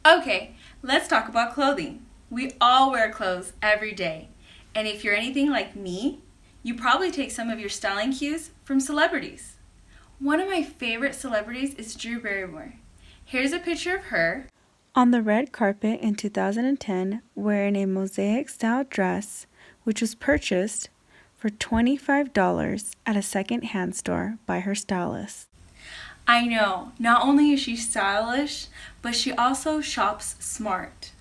Okay, let's talk about clothing. We all wear clothes every day. And if you're anything like me, you probably take some of your styling cues from celebrities. One of my favorite celebrities is Drew Barrymore. Here's a picture of her on the red carpet in 2010 wearing a mosaic-style dress which was purchased for $25 at a second-hand store by her stylist. I know, not only is she stylish, but she also shops smart.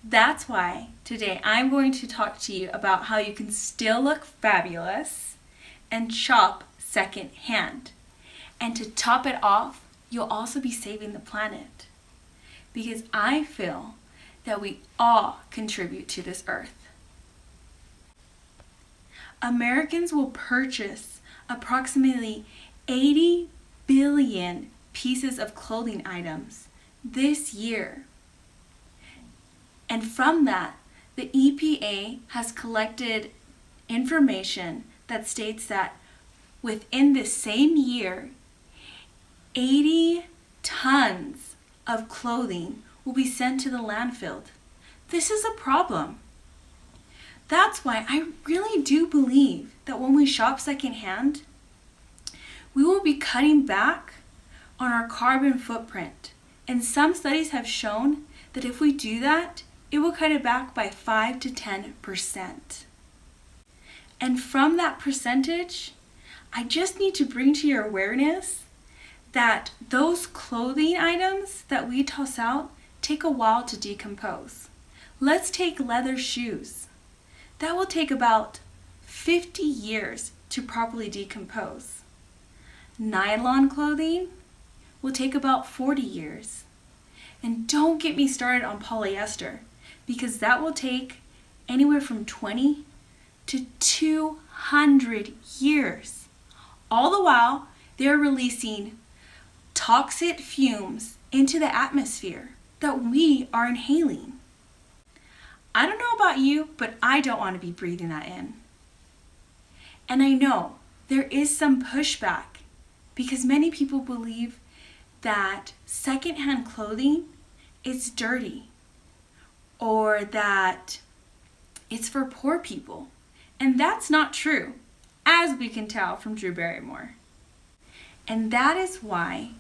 That's why today I'm going to talk to you about how you can still look fabulous and shop secondhand. And to top it off, you'll also be saving the planet. Because I feel that we all contribute to this earth. Americans will purchase approximately 80 billion pieces of clothing items this year. And from that, the EPA has collected information that states that within this same year, 80 tons of clothing will be sent to the landfill. This is a problem. That's why I really do believe that when we shop secondhand, we will be cutting back on our carbon footprint. And some studies have shown that if we do that, it will cut it back by 5 to 10%. And from that percentage, I just need to bring to your awareness that those clothing items that we toss out take a while to decompose. Let's take leather shoes. That will take about 50 years to properly decompose. Nylon clothing will take about 40 years. And don't get me started on polyester, because that will take anywhere from 20 to 200 years. All the while, they're releasing toxic fumes into the atmosphere that we are inhaling. I don't know about you, but I don't want to be breathing that in. And I know there is some pushback because many people believe that secondhand clothing is dirty or that it's for poor people. And that's not true, as we can tell from Drew Barrymore. And that is why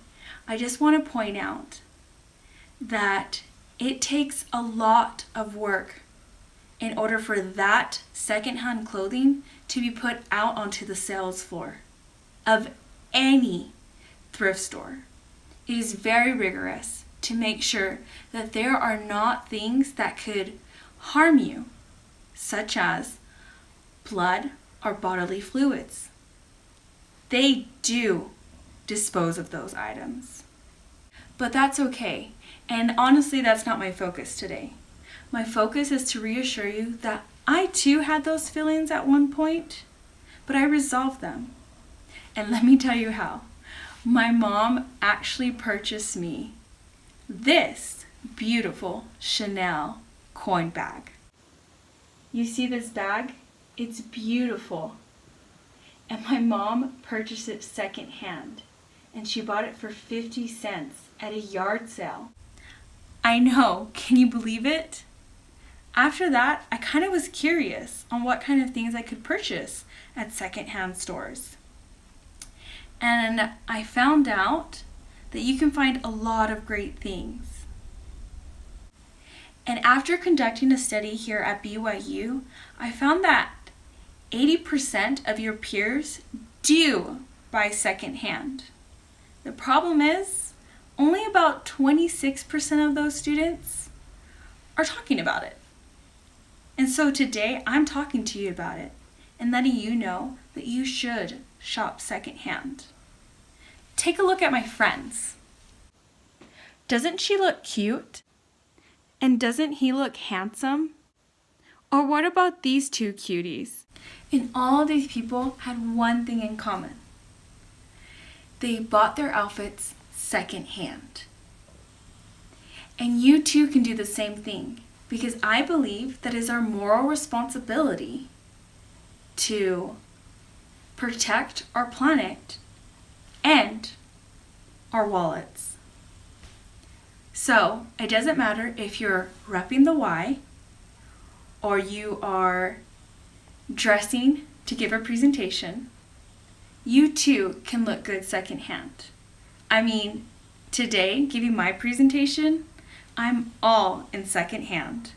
I just want to point out that it takes a lot of work in order for that secondhand clothing to be put out onto the sales floor of any thrift store. It is very rigorous to make sure that there are not things that could harm you, such as blood or bodily fluids. They do dispose of those items. But that's okay. And honestly, that's not my focus today. My focus is to reassure you that I too had those feelings at one point, but I resolved them. And let me tell you how. My mom actually purchased me this beautiful Chanel coin bag. You see this bag? It's beautiful. And my mom purchased it secondhand. And she bought it for 50 cents at a yard sale. I know, can you believe it? After that, I kind of was curious on what kind of things I could purchase at secondhand stores. And I found out that you can find a lot of great things. And after conducting a study here at BYU, I found that 80% of your peers do buy secondhand. The problem is, only about 26% of those students are talking about it. And so today, I'm talking to you about it and letting you know that you should shop secondhand. Take a look at my friends. Doesn't she look cute? And doesn't he look handsome? Or what about these two cuties? And all of these people had one thing in common. They bought their outfits secondhand. And you too can do the same thing, because I believe that it is our moral responsibility to protect our planet and our wallets. So it doesn't matter if you're repping the Y or you are dressing to give a presentation, you too can look good secondhand. I mean, today, giving my presentation, I'm all in secondhand.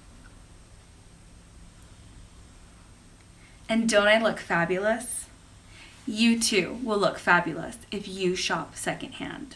And don't I look fabulous? You too will look fabulous if you shop secondhand.